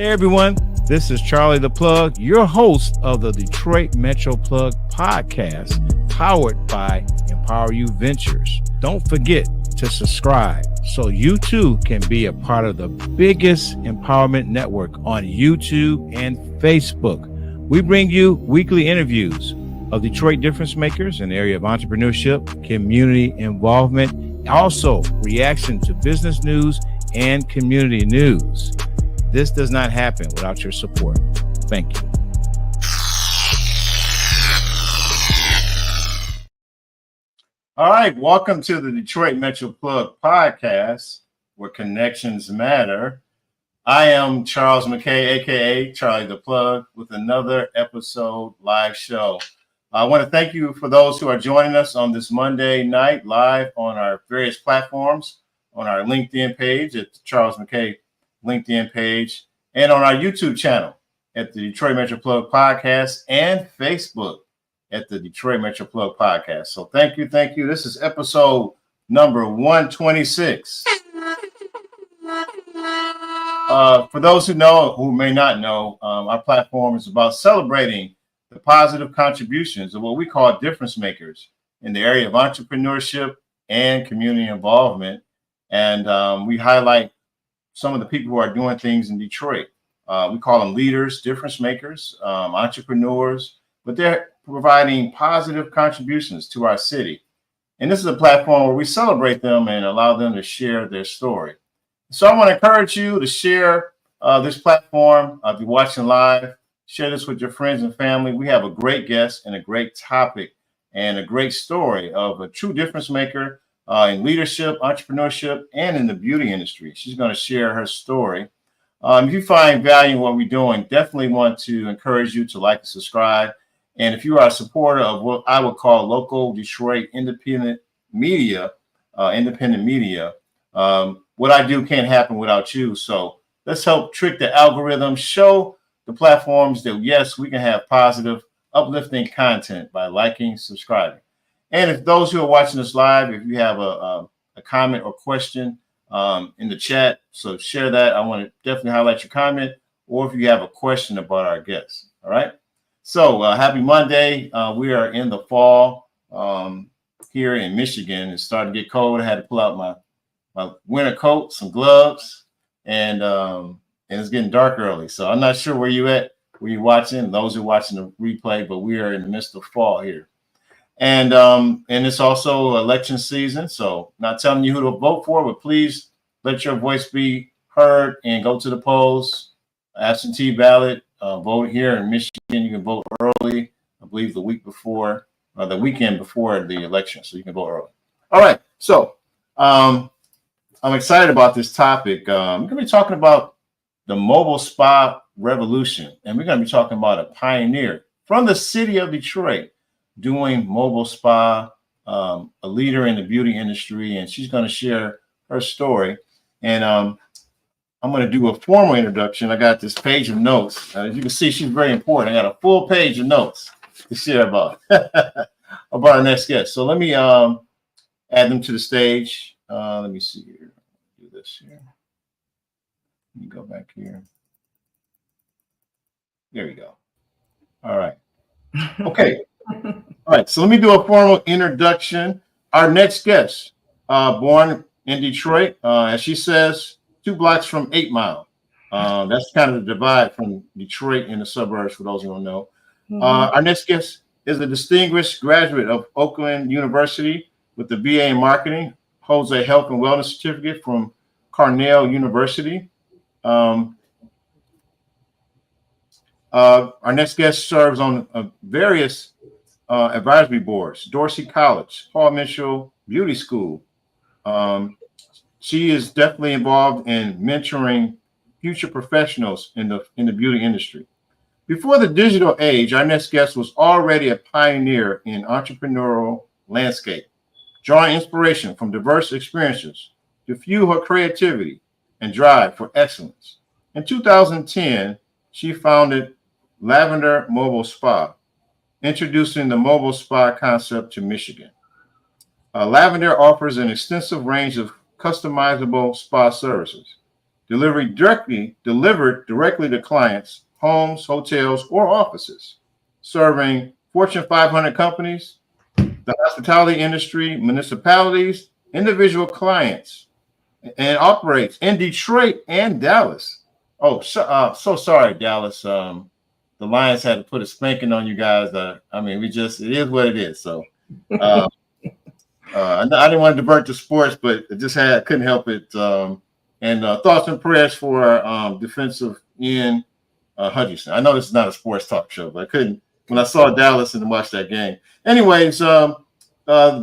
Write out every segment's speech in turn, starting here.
Hey everyone, this is Charlie the Plug, your host of the Detroit Metro Plug podcast, powered by Empower You Ventures. Don't forget to subscribe so you too can be a part of the biggest empowerment network on YouTube and Facebook. We bring you weekly interviews of Detroit difference makers in the area of entrepreneurship, community involvement, also reaction to business news and community news. This does not happen without your support. Thank you. All right, welcome to the Detroit Metro Plug podcast, where connections matter. I am Charles McKaye, aka Charlie the Plug, with another episode live show. I want to thank you for those who are joining us on this Monday night live on our various platforms, on our LinkedIn page at the Charles McKaye LinkedIn page, and on our YouTube channel at the Detroit Metro Plug podcast, and Facebook at the Detroit Metro Plug podcast. So thank you. This is episode number 126. For those who know, who may not know, our platform is about celebrating the positive contributions of what we call difference makers in the area of entrepreneurship and community involvement. And we highlight some of the people who are doing things in Detroit. We call them leaders, difference makers, entrepreneurs, but they're providing positive contributions to our city. And this is a platform where we celebrate them and allow them to share their story. So I want to encourage you to share this platform. If you're watching live, share this with your friends and family. We have a great guest and a great topic and a great story of a true difference maker in leadership, entrepreneurship, and in the beauty industry. She's going to share her story. If you find value in what we're doing, definitely want to encourage you to like and subscribe. And if you are a supporter of what I would call local Detroit independent media, what I do can't happen without you. So let's help trick the algorithm, show the platforms that, yes, we can have positive, uplifting content by liking, subscribing. And if those who are watching us live, if you have a comment or question in the chat, so share that. I want to definitely highlight your comment, or if you have a question about our guests. All right. So happy Monday. We are in the fall here in Michigan. It's starting to get cold. I had to pull out my winter coat, some gloves, and it's getting dark early. So I'm not sure where you at, where you're watching, those who are watching the replay, but we are in the midst of fall here. And it's also election season, so not telling you who to vote for, but please let your voice be heard and go to the polls, absentee ballot, vote here in Michigan. You can vote early, I believe the weekend before the election, so you can vote early. All right, so I'm excited about this topic. We're going to be talking about the mobile spa revolution, and we're going to be talking about a pioneer from the city of Detroit doing mobile spa, a leader in the beauty industry, and she's going to share her story. And I'm going to do a formal introduction. I got this page of notes. As you can see, she's very important. I got a full page of notes to share about our next guest. So let me add them to the stage. Let me see here. Do this here. Let me go back here. There we go. All right. Okay. All right, so let me do a formal introduction. Our next guest, born in Detroit, as she says, 2 blocks from 8 Mile. That's kind of the divide from Detroit in the suburbs, for those who don't know. Our next guest is a distinguished graduate of Oakland University with the BA in marketing, holds a health and wellness certificate from Cornell University. Our next guest serves on various advisory boards, Dorsey College, Paul Mitchell Beauty School. She is definitely involved in mentoring future professionals in the beauty industry. Before the digital age, our next guest was already a pioneer in entrepreneurial landscape, drawing inspiration from diverse experiences to fuel her creativity and drive for excellence. In 2010, she founded Lavender Mobile Spa, introducing the mobile spa concept to Michigan. Lavender offers an extensive range of customizable spa services delivered directly to clients, homes, hotels, or offices, serving Fortune 500 companies, the hospitality industry, municipalities, individual clients, and operates in Detroit and Dallas. Oh, so sorry, Dallas. The Lions had to put a spanking on you guys. I mean, it is what it is. So uh, I didn't want to divert to sports, but I couldn't help it. And thoughts and prayers for defensive Ian Hutchinson. I know this is not a sports talk show, but I couldn't when I saw Dallas and watched that game. Anyways, the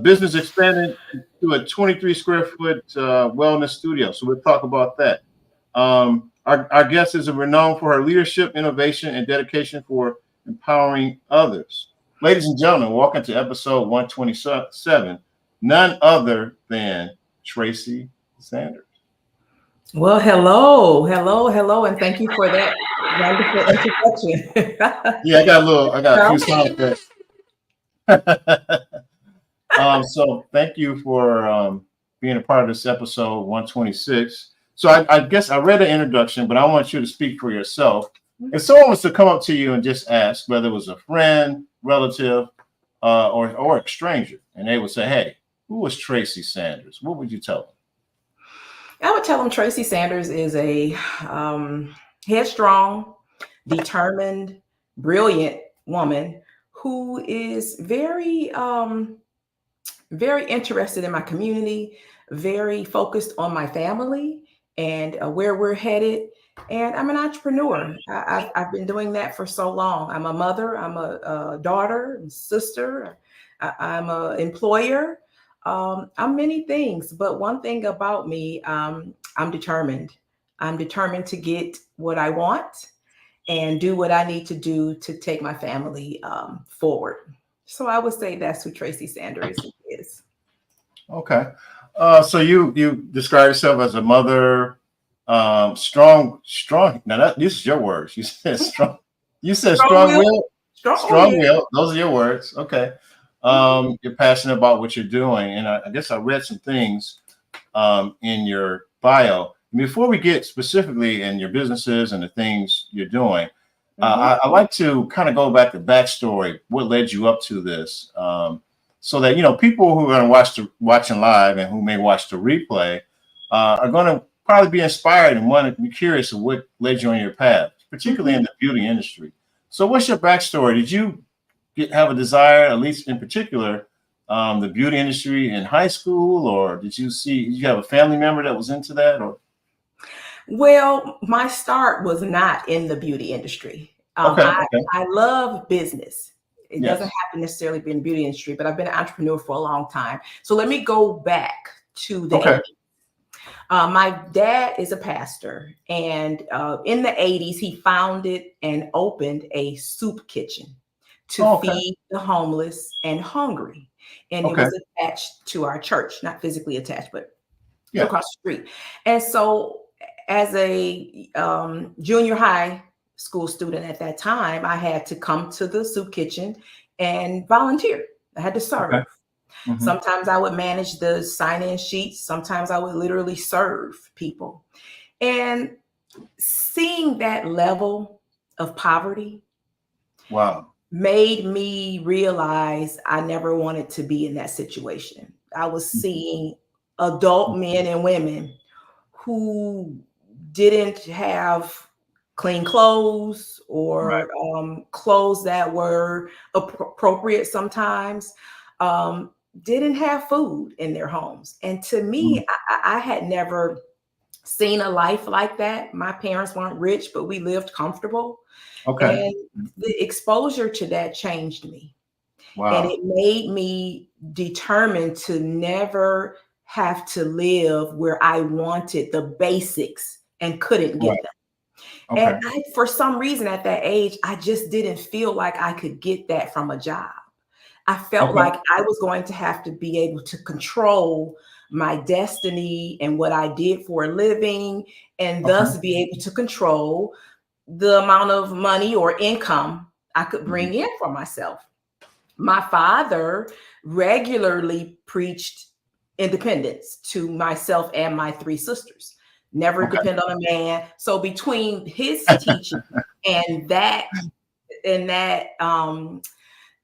business expanded to a 23 square foot wellness studio. So we'll talk about that. Our guest is renowned for her leadership, innovation, and dedication for empowering others. Ladies and gentlemen, welcome to episode 127. None other than Tracey Sanders. Well, hello, and thank you for that wonderful introduction. Yeah, I got a few sound effects. So thank you for being a part of this episode 126. So I guess I read the introduction, but I want you to speak for yourself. If someone was to come up to you and just ask, whether it was a friend, relative, or a stranger, and they would say, "Hey, who was Tracey Sanders?" What would you tell them? I would tell them Tracey Sanders is a headstrong, determined, brilliant woman who is very, very interested in my community, very focused on my family and where we're headed. And I'm an entrepreneur. I've been doing that for so long. I'm a mother, I'm a daughter, sister, I'm an employer. I'm many things, but one thing about me, I'm determined. I'm determined to get what I want and do what I need to do to take my family forward. So I would say that's who Tracey Sanders is. Okay. So you describe yourself as a mother, strong. Now this is your words. You said strong. You said strong-willed. Strong-willed. Those are your words. Okay. You're passionate about what you're doing, and I guess I read some things in your bio. Before we get specifically in your businesses and the things you're doing, I like to kind of go back to backstory. What led you up to this? So that people who are going to watching live and who may watch the replay are going to probably be inspired and want to be curious of what led you on your path, particularly in the beauty industry. So, what's your backstory? Did you have a desire, at least in particular, the beauty industry in high school, or did you have a family member that was into that? Or well, my start was not in the beauty industry. I love business. It doesn't have to necessarily be in the beauty industry, but I've been an entrepreneur for a long time. So let me go back to the 80s. My dad is a pastor, and in the 80s, he founded and opened a soup kitchen to feed the homeless and hungry. And it was attached to our church, not physically attached, but across the street. And so as a junior high school student at that time, I had to come to the soup kitchen and volunteer. I had to serve. Sometimes I would manage the sign-in sheets. Sometimes I would literally serve people. And seeing that level of poverty made me realize I never wanted to be in that situation. I was seeing adult men and women who didn't have clean clothes or clothes that were appropriate sometimes, didn't have food in their homes. And to me, I had never seen a life like that. My parents weren't rich, but we lived comfortable. And the exposure to that changed me. And it made me determined to never have to live where I wanted the basics and couldn't get them. And for some reason at that age, I just didn't feel like I could get that from a job. I felt like I was going to have to be able to control my destiny and what I did for a living, and thus be able to control the amount of money or income I could bring in for myself. My father regularly preached independence to myself and my three sisters. never Okay. depend on a man. So between his teaching and that,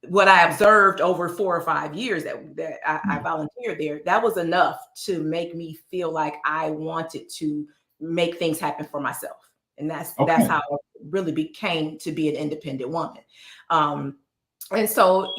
what I observed over 4 or 5 years that I volunteered there, that was enough to make me feel like I wanted to make things happen for myself. And that's how I really became to be an independent woman. And so,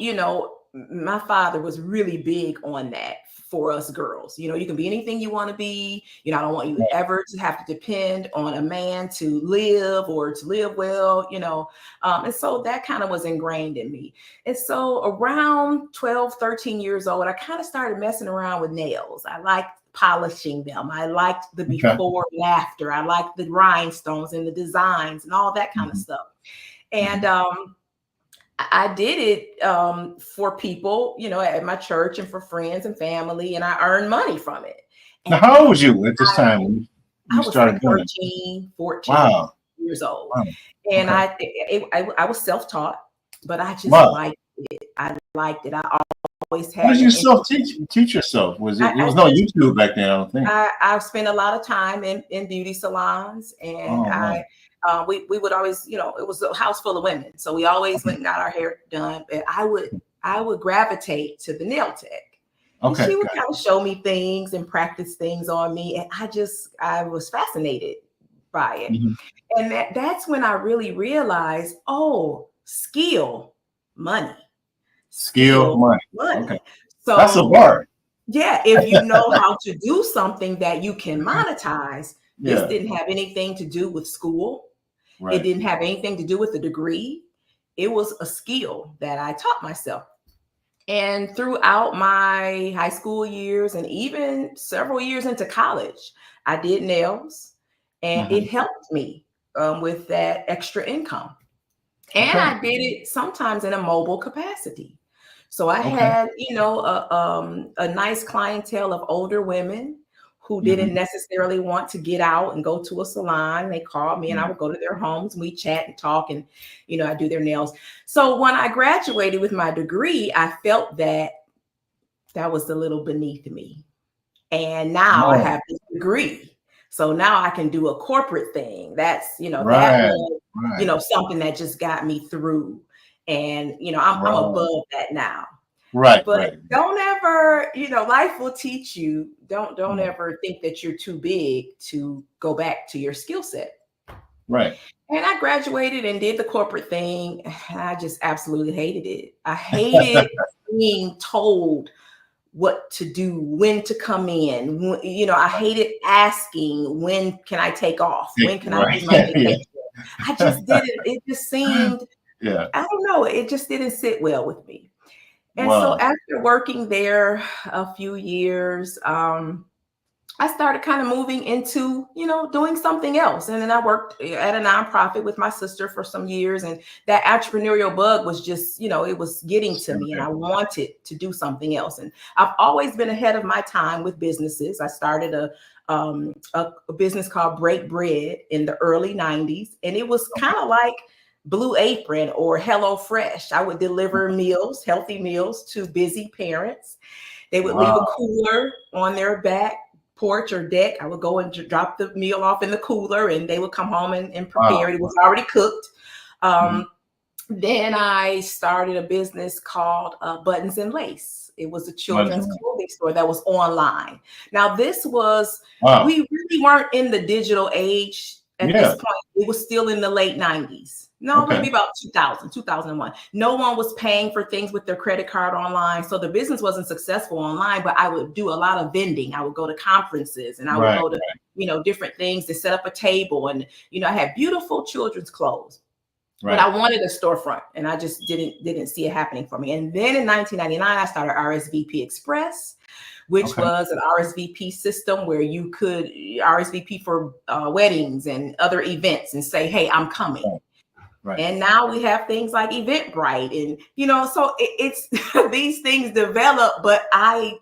my father was really big on that for us girls. You can be anything you want to be. I don't want you ever to have to depend on a man to live or to live well, and so that kind of was ingrained in me. And so around 12, 13 years old, I kind of started messing around with nails. I liked polishing them. I liked the before and after. I liked the rhinestones and the designs and all that kind of stuff. And I did it for people, at my church and for friends and family, and I earned money from it. And now, how old was you at this time when you started like doing 13, 14 years old. Wow. And I was self-taught, but I just liked it. I liked it. I always had. How did you teach yourself? Was it? There was no YouTube back then, I don't think. I spent a lot of time in beauty salons, and we would always, it was a house full of women, so we always went and got our hair done. But I would gravitate to the nail tech. And she would kind of show me things and practice things on me, and I was fascinated by it. And that's when I really realized, skill, money. Skill, money. Okay. So that's a bar. Yeah, if you know how to do something that you can monetize. This didn't have anything to do with school. It didn't have anything to do with the degree. It was a skill that I taught myself. And throughout my high school years and even several years into college, I did nails, and it helped me with that extra income. And I did it sometimes in a mobile capacity. So I had, a nice clientele of older women who didn't necessarily want to get out and go to a salon. They called me and I would go to their homes and we chat and talk, and, I do their nails. So when I graduated with my degree, I felt that was a little beneath me. And now I have this degree. So now I can do a corporate thing. That's, that was, something that just got me through. And, I'm above that now. But don't ever, life will teach you, don't ever think that you're too big to go back to your skill set. Right. And I graduated and did the corporate thing. I just absolutely hated it. I hated being told what to do, when to come in. I hated asking, when can I take off? When can I use my vacation? I just didn't, it just seemed, I don't know, it just didn't sit well with me. And so after working there a few years, I started kind of moving into, doing something else. And then I worked at a nonprofit with my sister for some years. And that entrepreneurial bug was just, it was getting to me, and I wanted to do something else. And I've always been ahead of my time with businesses. I started a business called Break Bread in the early 90s. And it was kind of like Blue Apron or Hello Fresh. I would deliver meals, healthy meals, to busy parents. They would leave a cooler on their back porch or deck. I would go and drop the meal off in the cooler, and they would come home and prepare it. It was already cooked. Then I started a business called Buttons and Lace. It was a children's clothing store that was online. Now this was, we really weren't in the digital age at this point. It was still in the late 90s. No, maybe about 2000, 2001. No one was paying for things with their credit card online. So the business wasn't successful online, but I would do a lot of vending. I would go to conferences, and I would go to, different things to set up a table. And, I had beautiful children's clothes, but I wanted a storefront, and I just didn't see it happening for me. And then in 1999, I started RSVP Express, which was an RSVP system where you could RSVP for weddings and other events and say, hey, I'm coming. And now we have things like Eventbrite, and, so it's these things develop, but I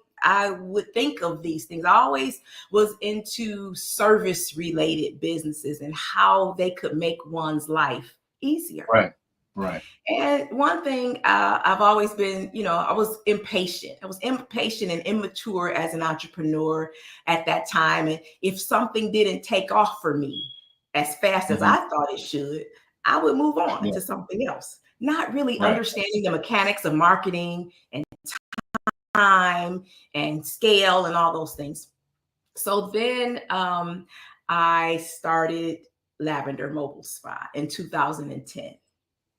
would think of these things. I always was into service related businesses and how they could make one's life easier. Right. And one thing I've always been, I was impatient. I was impatient and immature as an entrepreneur at that time. And if something didn't take off for me as fast as I thought it should, I would move on to something else, not really understanding the mechanics of marketing and time and scale and all those things. So then I started Lavender Mobile Spa in 2010.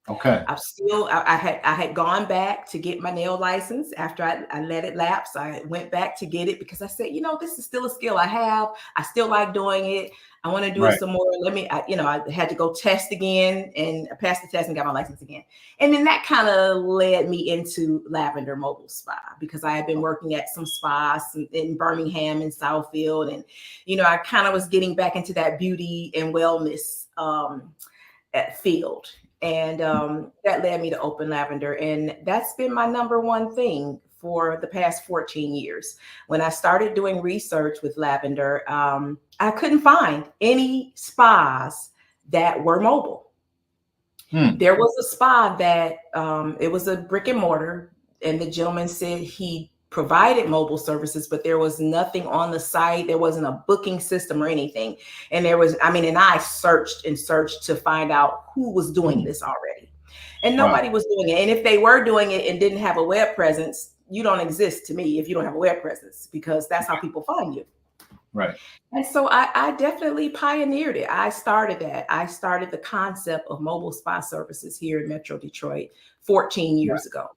Okay. I had gone back to get my nail license after I let it lapse. I went back to get it because I said, this is still a skill I have. I still like doing it. I want to do it some more. I had to go test again, and I passed the test and got my license again. And then that kind of led me into Lavender Mobile Spa because I had been working at some spas in Birmingham and Southfield. And, I kind of was getting back into that beauty and wellness field. And that led me to open Lavender. And that's been my number one thing for the past 14 years. When I started doing research with Lavender, I couldn't find any spas that were mobile. There was a spa that it was a brick and mortar, and the gentleman said he provided mobile services, but there was nothing on the site. There wasn't a booking system or anything. And and I searched and searched to find out who was doing this already. And nobody was doing it. And if they were doing it and didn't have a web presence, you don't exist to me if you don't have a web presence, because that's how people find you. Right. And so I definitely pioneered it. I started that. I started the concept of mobile spa services here in Metro Detroit 14 years ago.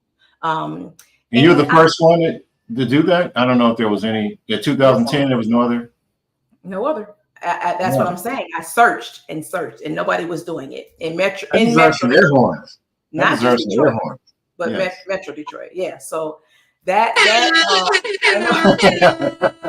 And you're the first one to do that? I don't know if there was any. In 2010, there was no other? No other. That's what I'm saying. I searched and searched, and nobody was doing it in Metro. That deserves some air horns. Not just Detroit, but Metro Detroit. Yeah. So that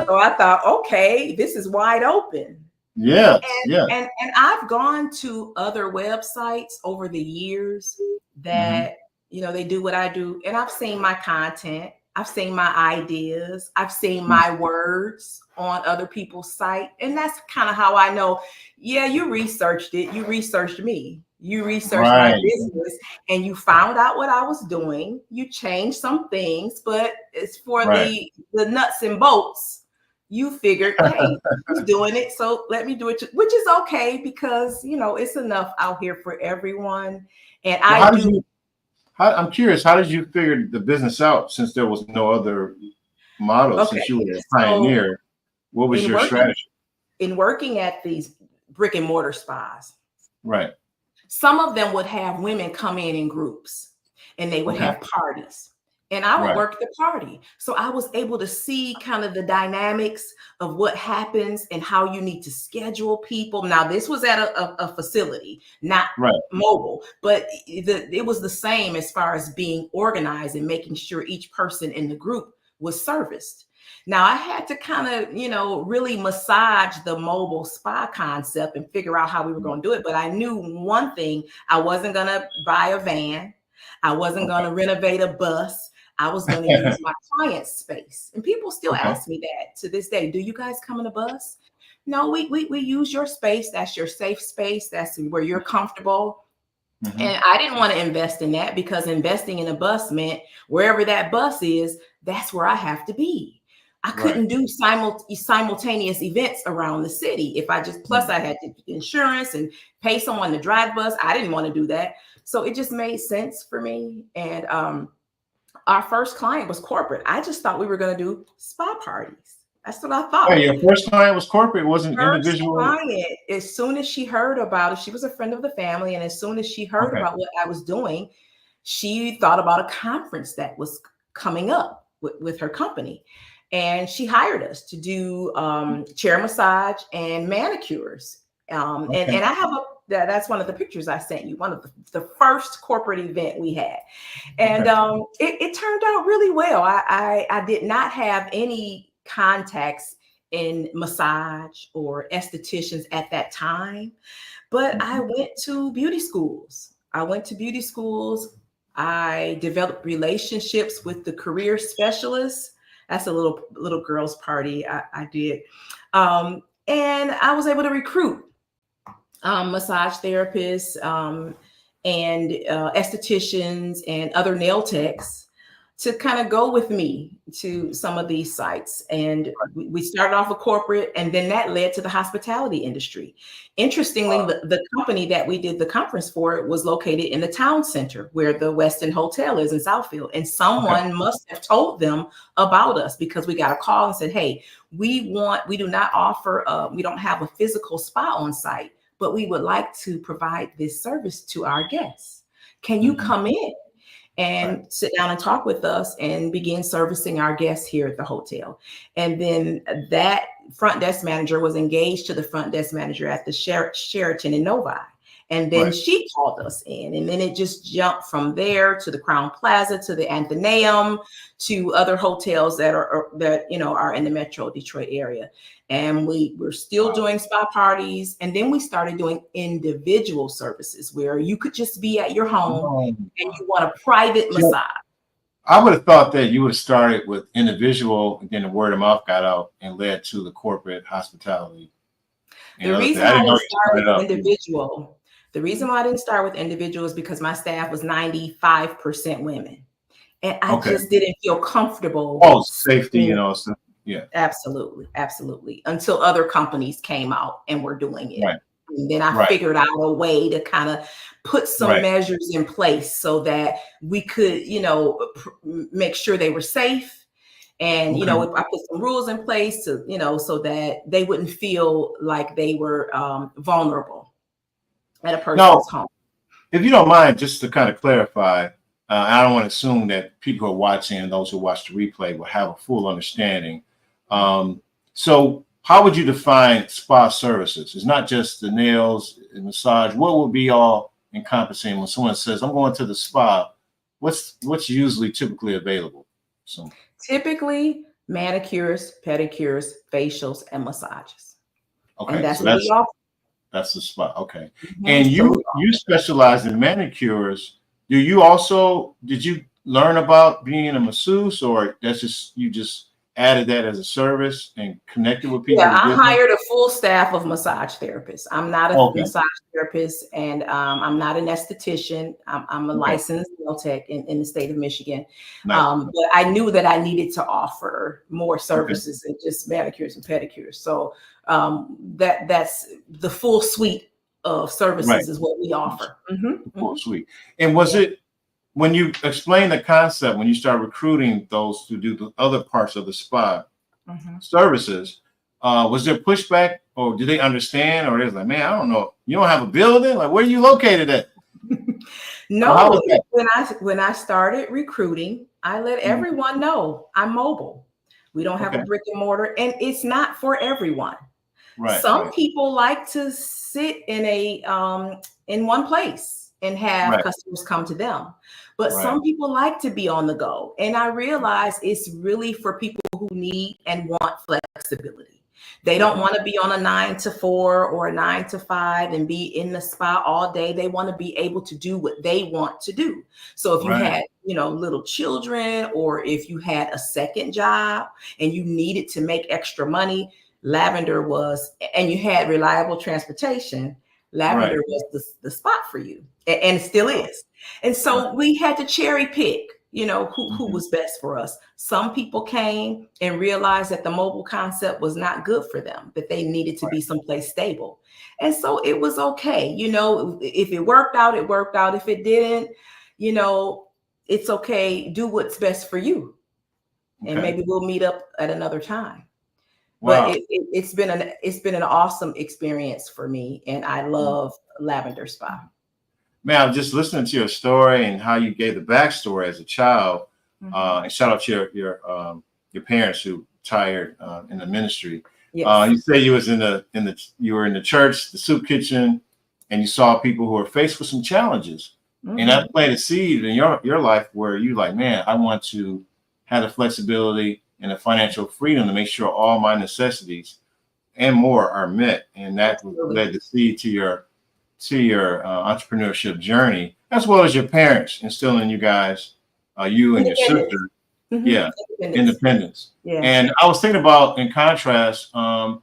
so I thought, okay, this is wide open. Yeah. And I've gone to other websites over the years that they do what I do, and I've seen my content. I've seen my ideas. I've seen my words on other people's site. And that's kind of how I know, you researched it. You researched me. You researched my business, and you found out what I was doing. You changed some things, but it's for the nuts and bolts. You figured, hey, who's doing it? So let me do it, which is okay, because, it's enough out here for everyone. And I'm curious, how did you figure the business out since there was no other model, since you were a pioneer? What was your strategy? In working at these brick and mortar spas, right, some of them would have women come in groups, and they would have parties. And I would work the party. So I was able to see kind of the dynamics of what happens and how you need to schedule people. Now, this was at a facility, not mobile, but it was the same as far as being organized and making sure each person in the group was serviced. Now, I had to kind of, really massage the mobile spa concept and figure out how we were going to do it. But I knew one thing: I wasn't going to buy a van. I wasn't going to renovate a bus. I was going to use my client's space. And people still ask me that to this day. Do you guys come in a bus? No, we use your space. That's your safe space. That's where you're comfortable. And I didn't want to invest in that, because investing in a bus meant wherever that bus is, that's where I have to be. I couldn't do simultaneous events around the city. If I just, plus I had to insurance and pay someone to drive the bus. I didn't want to do that. So it just made sense for me. And our first client was corporate. I just thought we were going to do spa parties. That's what I thought. Hey, your first client was corporate, wasn't individual? Client, as soon as she heard about it, she was a friend of the family. And as soon as she heard about what I was doing, she thought about a conference that was coming up with her company. And she hired us to do chair massage and manicures. And I have that's one of the pictures I sent you, one of the first corporate event we had. And it turned out really well. I did not have any contacts in massage or estheticians at that time, but I went to beauty schools. I developed relationships with the career specialists. That's a little girls' party I did. And I was able to recruit massage therapists and estheticians and other nail techs to kind of go with me to some of these sites. And we started off with corporate, and then that led to the hospitality industry. Interestingly, the company that we did the conference for was located in the town center where the Westin Hotel is in Southfield. And someone must have told them about us, because we got a call and said, hey, we do not offer, we don't have a physical spa on site, but we would like to provide this service to our guests. Can you come in and sit down and talk with us and begin servicing our guests here at the hotel? And then that front desk manager was engaged to the front desk manager at the Sheraton in Novi. And then she called us in, and then it just jumped from there to the Crown Plaza, to the Athenaeum, to other hotels that are in the Metro Detroit area. And we're still doing spa parties. And then we started doing individual services where you could just be at your home and you want a private massage. I would have thought that you would have started with individual, and then the word of mouth got out and led to the corporate hospitality. The reason I didn't start with individual. The reason why I didn't start with individual is because my staff was 95% women. And I just didn't feel comfortable. Oh, safety, so, yeah. Absolutely. Absolutely. Until other companies came out and were doing it. Right. And then I figured out a way to kind of put some measures in place so that we could, make sure they were safe. And, I put some rules in place to, so that they wouldn't feel like they were vulnerable at a person's home. If you don't mind, just to kind of clarify, I don't want to assume that people who are watching and those who watch the replay will have a full understanding. So how would you define spa services? It's not just the nails and massage. What would be all encompassing when someone says, I'm going to the spa? What's typically available? So typically manicures, pedicures, facials, and massages. Okay. And that's what we offer. That's the spot. Okay. And you specialize in manicures. Did you learn about being a masseuse, or you just added that as a service and connected with people? Yeah, I hired a full staff of massage therapists. I'm not a massage therapist, and I'm not an esthetician. I'm a licensed nail tech in the state of Michigan. Nice. But I knew that I needed to offer more services than just manicures and pedicures. So that's the full suite of services is what we offer. Full suite. And was it, when you explain the concept, when you start recruiting those to do the other parts of the spa services, was there pushback, or did they understand, or they're like, man, I don't know, you don't have a building? Like, where are you located at? No, when I started recruiting, I let everyone know I'm mobile. We don't have a brick and mortar, and it's not for everyone. Some people like to sit in in one place and have customers come to them. But some people like to be on the go. And I realize it's really for people who need and want flexibility. They don't want to be on a 9 to 4 or a 9 to 5 and be in the spa all day. They want to be able to do what they want to do. So if you had, little children, or if you had a second job and you needed to make extra money, Lavender was, and you had reliable transportation, Lavender was the spot for you, and it still is. And so we had to cherry pick, who was best for us. Some people came and realized that the mobile concept was not good for them, that they needed to be someplace stable. And so it was okay. If it worked out, it worked out. If it didn't, it's okay. Do what's best for you. And maybe we'll meet up at another time. Wow. But it's been an awesome experience for me, and I love Lavender Spa. Man, I'm just listening to your story and how you gave the backstory as a child. And shout out to your parents who retired in the ministry. Yes. You say you was you were in the church, the soup kitchen, and you saw people who were faced with some challenges, and that planted a seed in your life where you like, man, I want to have the flexibility and the financial freedom to make sure all my necessities and more are met. And that led the seed to your entrepreneurship journey, as well as your parents instilling in you guys, you and your sister, independence. Yeah. And I was thinking about, in contrast, I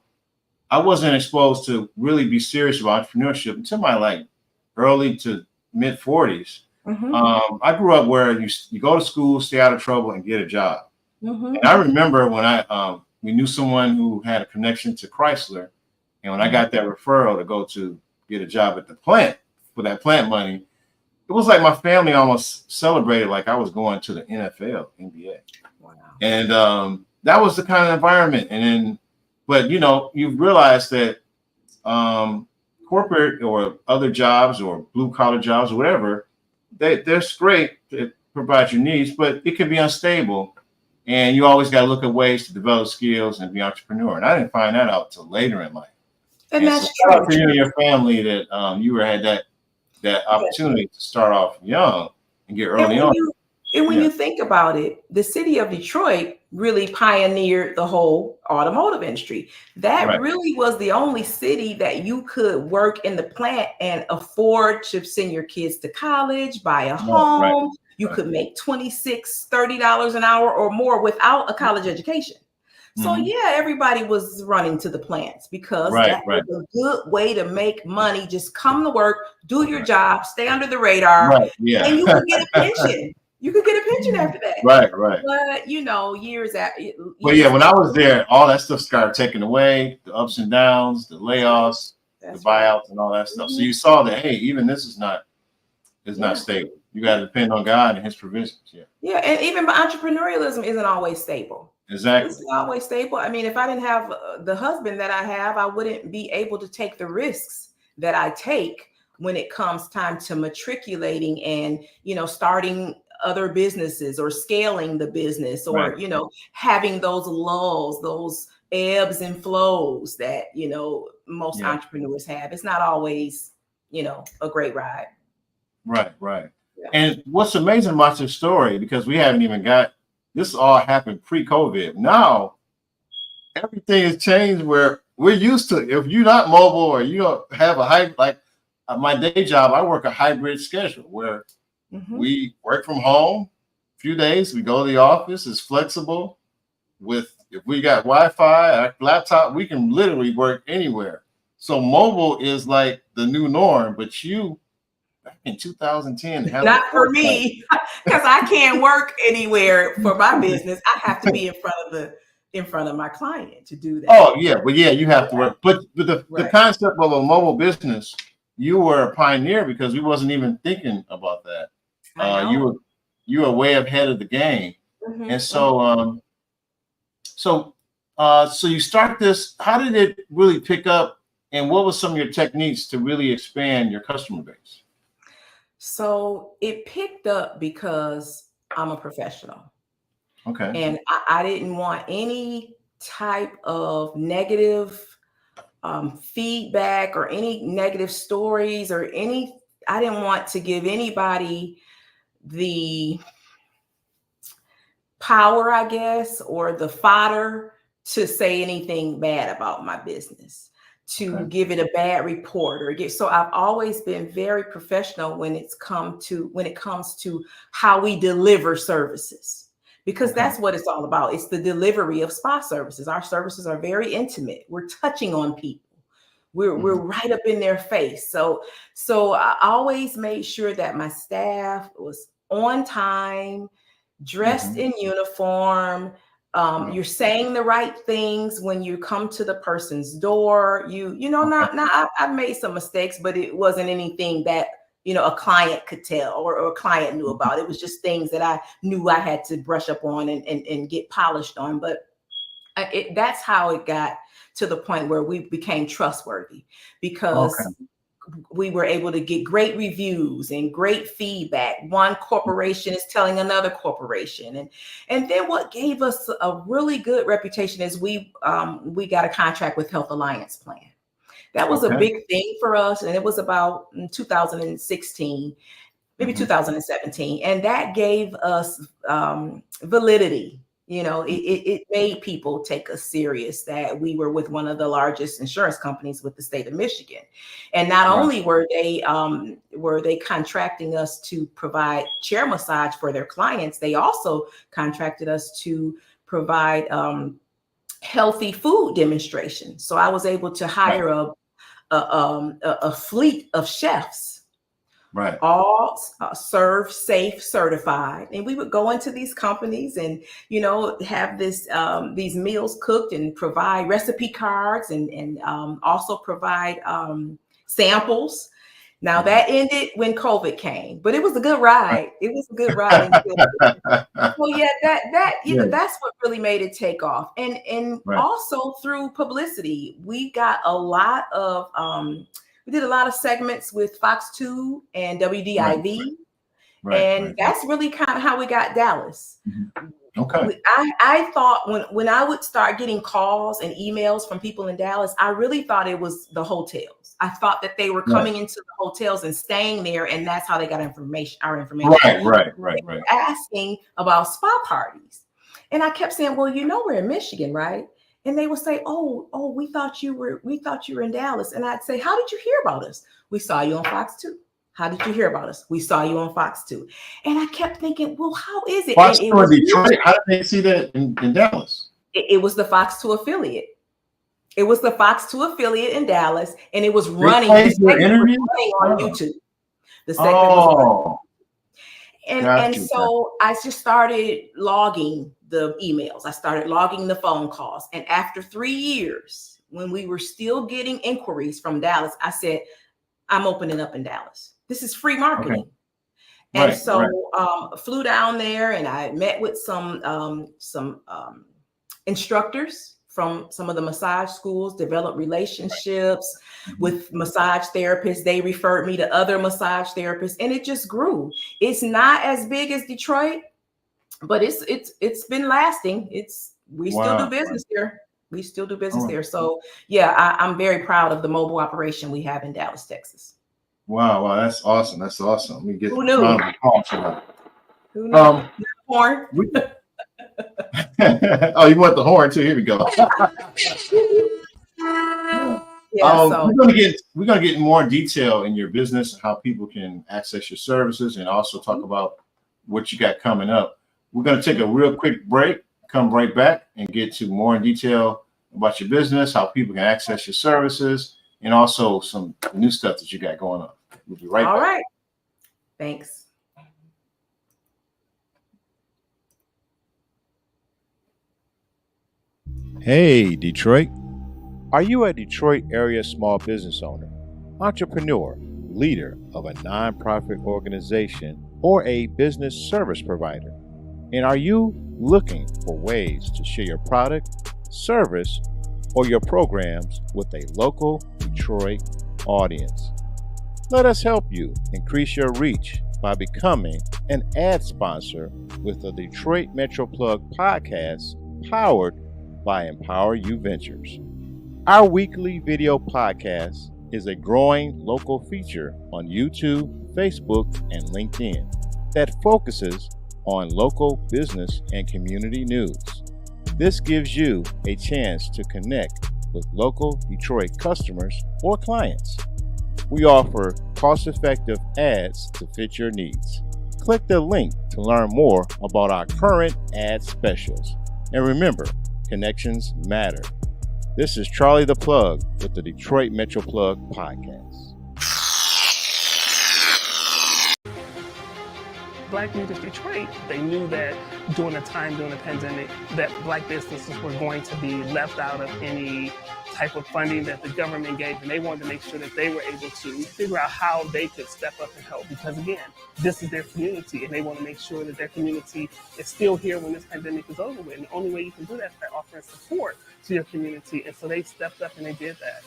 wasn't exposed to really be serious about entrepreneurship until my early to mid 40s. I grew up where you go to school, stay out of trouble, and get a job. And I remember when we knew someone who had a connection to Chrysler, and when I got that referral to go to get a job at the plant for that plant money, it was like my family almost celebrated like I was going to the NFL, NBA. Wow. And that was the kind of environment. And then, but you realize that corporate or other jobs or blue collar jobs or whatever, they're great to provide your needs, but it can be unstable. And you always got to look at ways to develop skills and be an entrepreneur. And I didn't find that out till later in life. And that's so shout out to you and your family that you had that opportunity to start off young and get early on. When you think about it, the city of Detroit really pioneered the whole automotive industry. That really was the only city that you could work in the plant and afford to send your kids to college, buy a home. You could make $26, $30 an hour or more without a college education. So everybody was running to the plants because that was a good way to make money. Just come to work, do your job, stay under the radar, and you could get a pension. You could get a pension after that. Right. But years after. But when I was there, all that stuff got taken away, the ups and downs, the layoffs, the buyouts, and all that stuff. So you saw that, hey, even this is not stable. You got to depend on God and His provisions. Yeah, and even entrepreneurialism isn't always stable. Exactly. It's not always stable. I mean, if I didn't have the husband that I have, I wouldn't be able to take the risks that I take when it comes time to matriculating and, starting other businesses or scaling the business or, having those lulls, those ebbs and flows that, most entrepreneurs have. It's not always, a great ride. Right. Yeah. And what's amazing about your story, because we haven't even this all happened pre-COVID. Now, everything has changed where we're used to, if you're not mobile or you don't have a hybrid, like my day job, I work a hybrid schedule where we work from home a few days, we go to the office, it's flexible. If we got Wi-Fi, our laptop, we can literally work anywhere. So mobile is like the new norm, but back in 2010. Not for me, because I can't work anywhere for my business. I have to be in front of my client to do that. Oh yeah, but you have to work. But the concept of a mobile business, you were a pioneer because we wasn't even thinking about that. You were way ahead of the game, and so so you start this. How did it really pick up, and what was some of your techniques to really expand your customer base? So it picked up because I'm a professional. Okay. And I didn't want any type of negative feedback or any negative stories or I didn't want to give anybody the power, I guess, or the fodder to say anything bad about my business, to give it a bad report so I've always been very professional when it comes to how we deliver services, because that's what it's all about. It's the delivery of spa services. Our services are very intimate. We're touching on people. We're right up in their face. So I always made sure that my staff was on time, dressed in uniform. You're saying the right things when you come to the person's door. I've made some mistakes, but it wasn't anything that, a client could tell or a client knew about. It was just things that I knew I had to brush up on and get polished on. But that's how it got to the point where we became trustworthy, because we were able to get great reviews and great feedback. One corporation is telling another corporation. And then what gave us a really good reputation is we got a contract with Health Alliance Plan. That was a big thing for us. And it was about 2016, maybe 2017. And that gave us validity. It made people take us serious that we were with one of the largest insurance companies with the state of Michigan. And not only were they contracting us to provide chair massage for their clients, they also contracted us to provide healthy food demonstrations. So I was able to hire a fleet of chefs Right. all serve safe certified. And we would go into these companies and, have these meals cooked and provide recipe cards and also provide samples. Now that ended when COVID came, but it was a good ride. It was a good ride. So yeah, that's what really made it take off. And also through publicity, we got a lot of we did a lot of segments with Fox 2 and WDIV. And that's really kind of how we got Dallas. Okay. I thought when I would start getting calls and emails from people in Dallas, I really thought it was the hotels. I thought that they were coming into the hotels and staying there, and that's how they got our information. Right. They were asking about spa parties. And I kept saying, well, we're in Michigan, right? And they would say, oh, we thought you were in Dallas. And I'd say, how did you hear about us? We saw you on Fox 2. How did you hear about us? We saw you on Fox 2. And I kept thinking, well, how is it? Fox 2 in Detroit. How did they see that in Dallas? It was the Fox 2 affiliate. It was the Fox 2 affiliate in Dallas, and it was running on YouTube. The segment was running. And so I just started logging the emails. I started logging the phone calls. And after 3 years, when we were still getting inquiries from Dallas, I said, I'm opening up in Dallas. This is free marketing. And flew down there, and I met with some instructors from some of the massage schools, developed relationships with massage therapists. They referred me to other massage therapists, and it just grew. It's not as big as Detroit, but it's been lasting. We still do business there. We still do business there. So yeah, I'm very proud of the mobile operation we have in Dallas, Texas. Wow, that's awesome. That's awesome. We get Who knew? Who knew? Horn. Oh, you want the horn too? Here we go. We're gonna get more detail in your business, how people can access your services, and also talk about what you got coming up. We're gonna take a real quick break, come right back, and get to more in detail about your business, how people can access your services, and also some new stuff that you got going on. We'll be right back. All right. Thanks. Hey, Detroit. Are you a Detroit area small business owner, entrepreneur, leader of a nonprofit organization, or a business service provider? And are you looking for ways to share your product, service, or your programs with a local Detroit audience? Let us help you increase your reach by becoming an ad sponsor with the Detroit Metro Plug podcast powered by Empower You Ventures. Our weekly video podcast is a growing local feature on YouTube, Facebook, and LinkedIn that focuses on local business and community news. This gives you a chance to connect with local Detroit customers or clients. We offer cost-effective ads to fit your needs. Click the link to learn more about our current ad specials. And remember, connections matter. This is Charlie the Plug with the Detroit Metro Plug podcast. Black Leaders Detroit, they knew that during the pandemic, that Black businesses were going to be left out of any type of funding that the government gave, and they wanted to make sure that they were able to figure out how they could step up and help, because again, this is their community, and they want to make sure that their community is still here when this pandemic is over with. And the only way you can do that is by offering support to your community, and so they stepped up and they did that.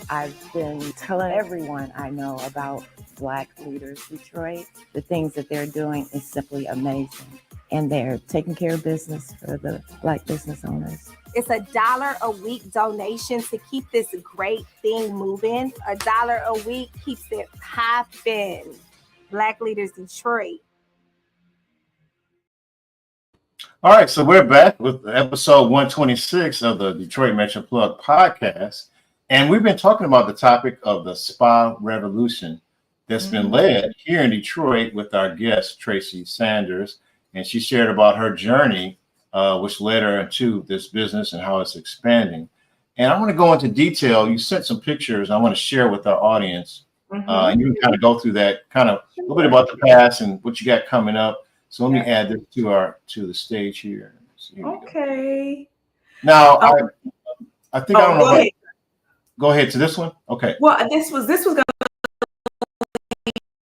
I've been telling everyone I know about Black Leaders Detroit. The things that they're doing is simply amazing. And they're taking care of business for the Black business owners. It's $1 a week donation to keep this great thing moving. $1 a week keeps it popping. Black Leaders Detroit. All right, so we're back with episode 126 of the Detroit Metro Plug podcast. And we've been talking about the topic of the spa revolution. that's been led here in Detroit with our guest, Tracey Sanders. And she shared about her journey, which led her into this business and how it's expanding. And I want to go into detail. You sent some pictures I want to share with our audience. And you can kind of go through that, kind of a little bit about the past and what you got coming up. So let me add this to the stage here. Here okay. Now, I think I don't know. Go ahead. Go ahead to this one. Okay. Well, this was going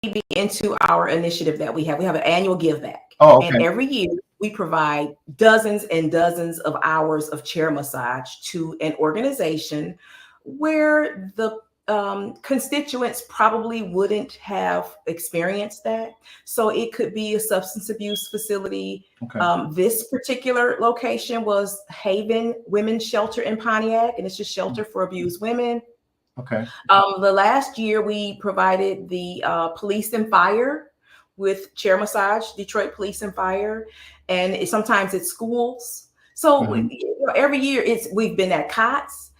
to be into our initiative that we have. We have an annual give back. Oh, okay. And every year we provide dozens and dozens of hours of chair massage to an organization where the constituents probably wouldn't have experienced that. So it could be a substance abuse facility. Okay. This particular location was Haven Women's Shelter in Pontiac, and it's just shelter for abused women. Okay. The last year we provided the police and fire with chair massage, Detroit Police and Fire, and sometimes it's schools. So every year we've been at COTS.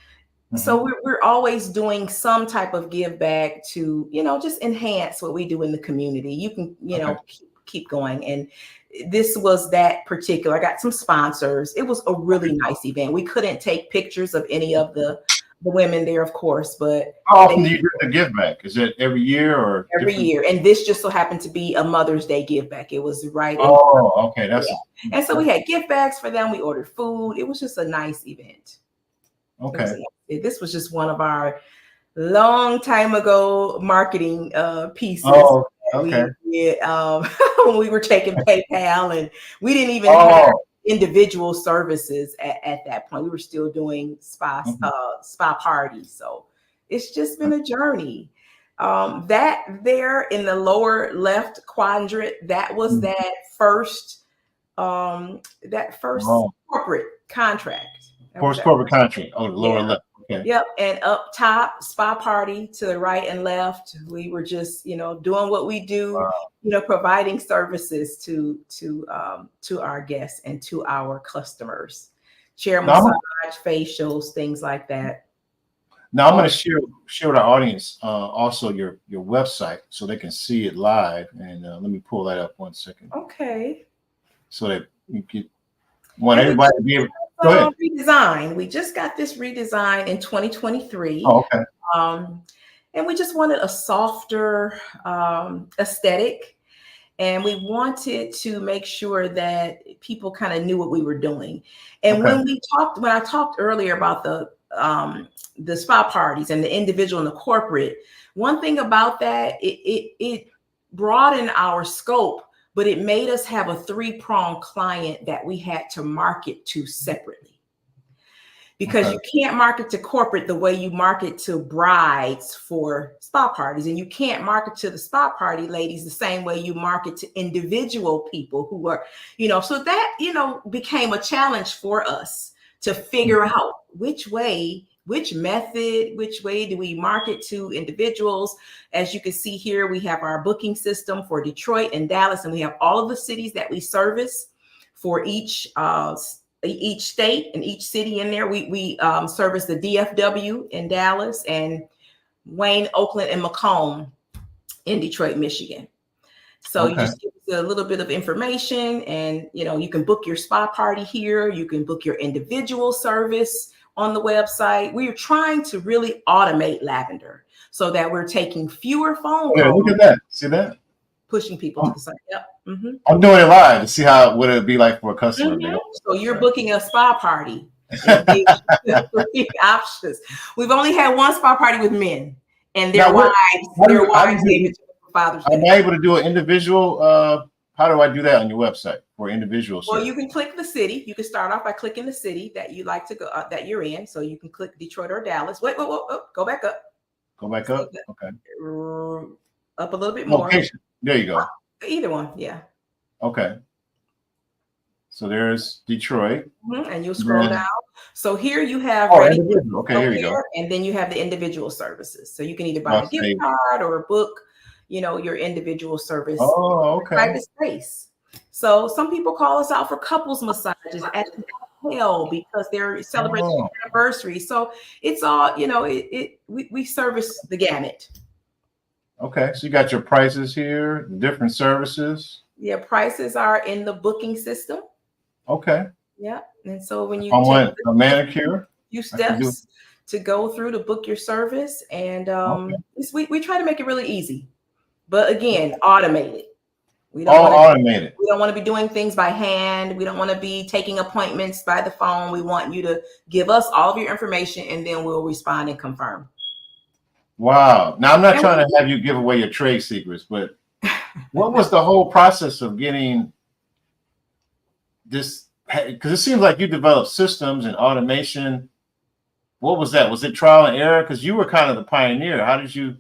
So we're always doing some type of give back to, just enhance what we do in the community. You can, keep going. And this was that particular, I got some sponsors. It was a really nice event. We couldn't take pictures of any of the women there, of course, but how often do you do the give back? Is it every year or every year? And this just so happened to be a Mother's Day give back. It was right. Oh, okay. And so we had gift bags for them. We ordered food. It was just a nice event. Okay. This was just one of our long time ago marketing pieces. Oh, okay. We did, when we were taking PayPal, and we didn't even have individual services at that point. We were still doing spa parties. So it's just been a journey. That there in the lower left quadrant, that was that first corporate contract. Corporate contract. Oh, the lower left. Okay. Yep. And up top, spa party to the right and left. We were just, doing what we do, providing services to our guests and to our customers. Chair massage, facials, things like that. Now I'm going to share with our audience also your website so they can see it live. And let me pull that up 1 second. Okay. So that you want everybody to be able. Go ahead. Redesign. We just got this redesign in 2023. Oh, okay. And we just wanted a softer aesthetic. And we wanted to make sure that people kind of knew what we were doing. And when I talked earlier about the spa parties and the individual and the corporate, one thing about that, it broadened our scope, but it made us have a 3-pronged client that we had to market to separately. Because you can't market to corporate the way you market to brides for spa parties. And you can't market to the spa party ladies the same way you market to individual people who are, so that, became a challenge for us to figure out which method, which way do we market to individuals. As you can see here, we have our booking system for Detroit and Dallas, and we have all of the cities that we service for each state and each city in there. We service the DFW in Dallas and Wayne, Oakland, and Macomb in Detroit, Michigan. So you just give us a little bit of information, and you can book your spa party here. You can book your individual service on the website. We are trying to really automate Lavender so that we're taking fewer phone calls. Yeah, look at that. See that? Pushing people to the site. Yep. I'm doing it live to see how would it be like for a customer. So you're booking a spa party. Options. We've only had one spa party with men, and their wives. Gave it to Father's Day. Am I able to do an individual? How do I do that on your website for individual service? Well, you can click the city. You can start off by clicking the city that you like to go that you're in. So you can click Detroit or Dallas. Wait, go back up. Go back up. Okay. Up a little bit more. Location. There you go. Either one, yeah. Okay. So there's Detroit. And you'll scroll down. So here you have individual. Okay, here you go. And then you have the individual services. So you can either buy a gift card or book, your individual service. Oh, okay. Private space. So some people call us out for couples massages at the hotel because they're celebrating their anniversary. So it's all, we service the gamut. Okay, so you got your prices here, different services. Yeah, prices are in the booking system. Okay. Yeah, and so when If you I take want a manicure, few I can do. steps to go through to book your service, and Okay. we try to make it really easy, but again, automated. We don't All want to automated. we don't want to be doing things by hand. We don't want to be taking appointments by the phone. We want you to give us all of your information, and then we'll respond and confirm. Wow. Now I'm not trying to have you give away your trade secrets, but what was the whole process of getting this? Because it seems like you developed systems and automation. What was that? Was it trial and error? Because you were kind of the pioneer. How did you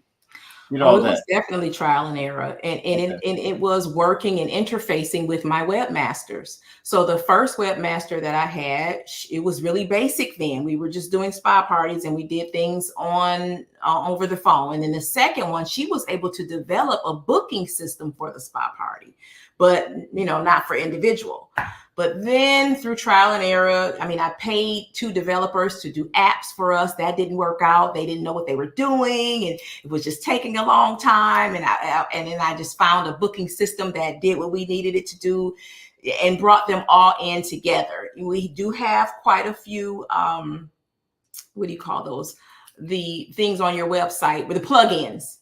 get all Oh, it that? was definitely trial and error, and it was working and interfacing with my webmasters. So the first webmaster that I had, it was really basic then. We were just doing spa parties, and we did things on over the phone. And then the second one, she was able to develop a booking system for the spa party, but not for individual. But then through trial and error, I mean, I paid 2 developers to do apps for us. That didn't work out. They didn't know what they were doing, and it was just taking a long time. And then I just found a booking system that did what we needed it to do, and brought them all in together. We do have quite a few, what do you call those? The things on your website with the plugins.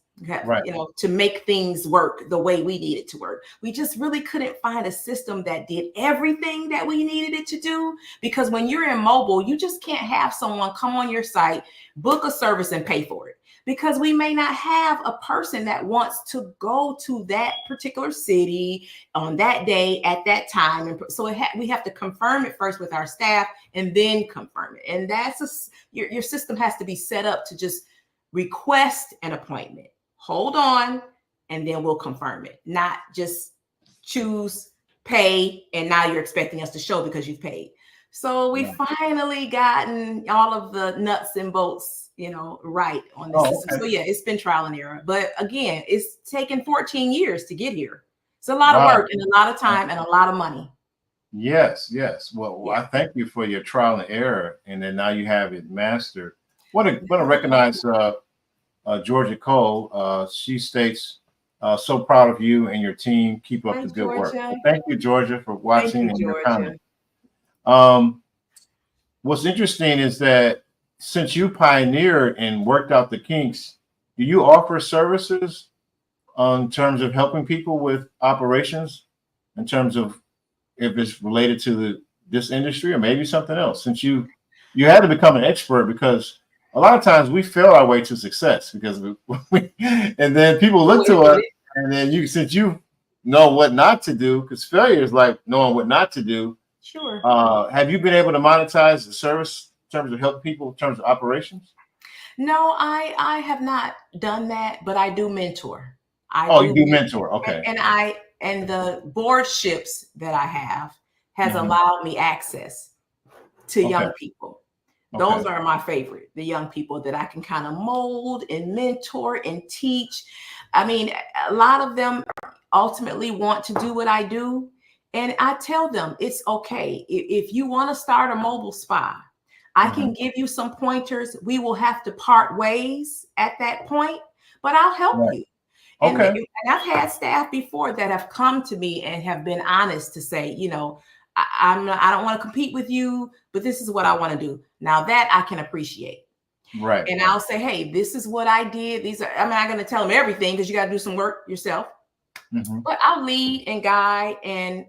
Right. To make things work the way we need it to work. We just really couldn't find a system that did everything that we needed it to do, because when you're in mobile, you just can't have someone come on your site, book a service, and pay for it, because we may not have a person that wants to go to that particular city on that day at that time. And so we have to confirm it first with our staff and then confirm it. And that's your system has to be set up to just request an appointment. Hold on, and then we'll confirm it. Not just choose, pay, and now you're expecting us to show because you've paid. So we finally gotten all of the nuts and bolts, right on this system. Okay. So yeah, it's been trial and error. But again, it's taken 14 years to get here. It's a lot of work and a lot of time and a lot of money. Yes. Well, I thank you for your trial and error, and then now you have it mastered. Want to recognize Georgia Cole. She states, so proud of you and your team. Keep up the good work. Well, thank you, Georgia, for watching and your comment. What's interesting is that since you pioneered and worked out the kinks, do you offer services in terms of helping people with operations, in terms of if it's related to this industry or maybe something else? Since you had to become an expert, because a lot of times we fail our way to success because and then people look to us, and then since you know what not to do, because failure is like knowing what not to do. Sure. Have you been able to monetize the service in terms of helping people in terms of operations? No, I have not done that, but I do mentor. You do mentor. Okay. And the boardships that I have has allowed me access to young people. Those are my favorite, the young people that I can kind of mold and mentor and teach. I mean, a lot of them ultimately want to do what I do. And I tell them it's okay. If you want to start a mobile spa, I can give you some pointers. We will have to part ways at that point, but I'll help you. And I've had staff before that have come to me and have been honest to say, I don't want to compete with you, but this is what I want to do. Now that I can appreciate. Right. And I'll say, hey, this is what I did. I'm not going to tell them everything because you got to do some work yourself. But I'll lead and guide, and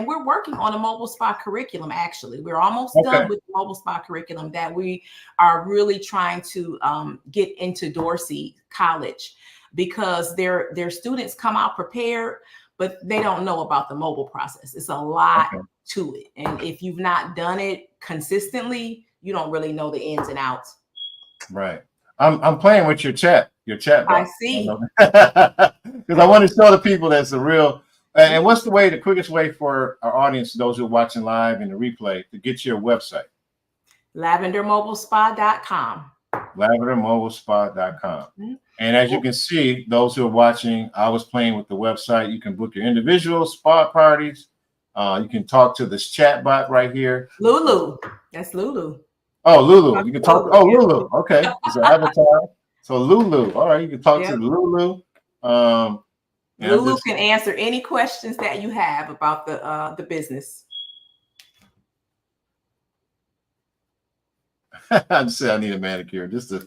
we're working on a mobile spa curriculum. Actually, we're almost done with the mobile spa curriculum that we are really trying to get into Dorsey College, because their students come out prepared, but they don't know about the mobile process. It's a lot to it. And if you've not done it consistently, you don't really know the ins and outs. Right. I'm playing with your chat box. I see. Because I want to show the people that's a real. And what's the quickest way for our audience, those who are watching live and the replay, to get your website? LavenderMobileSpa.com. LavenderMobileSpa.com. And as you can see, those who are watching, I was playing with the website. You can book your individual spa parties. You can talk to this chat bot right here. Lulu. That's Lulu. Oh, Lulu. You can talk. Oh, Lulu. Okay. It's an avatar. So Lulu. All right. You can talk to Lulu. Lulu can answer any questions that you have about the business. I just say I need a manicure just to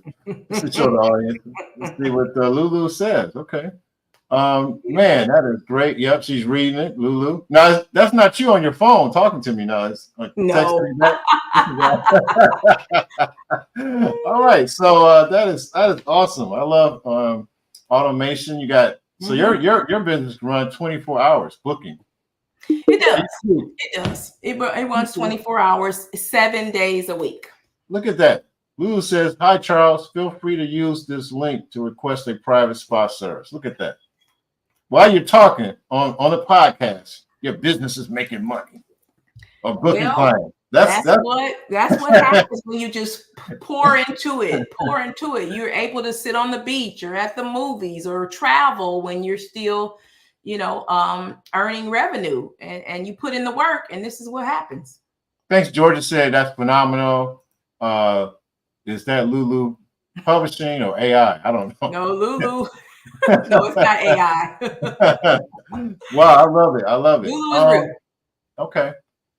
show the audience. Let's see what Lulu says. Okay. Man, that is great. Yep, she's reading it, Lulu. Now that's not you on your phone talking to me now. It's like no. All right, so that is awesome. I love automation. You got so your business run 24 hours booking. It does. It does. It runs 24 hours, 7 days a week. Look at that. Lulu says, "Hi Charles, feel free to use this link to request a private spot service." Look at that. While you're talking on the podcast, your business is making money or booking clients. That's what happens when you just pour into it. You're able to sit on the beach or at the movies or travel when you're still, earning revenue and you put in the work, and this is what happens. Thanks. Georgia said that's phenomenal. Is that Lulu Publishing or AI? I don't know. No, Lulu. No, it's not AI. Wow, I love it. Lulu is real. Okay,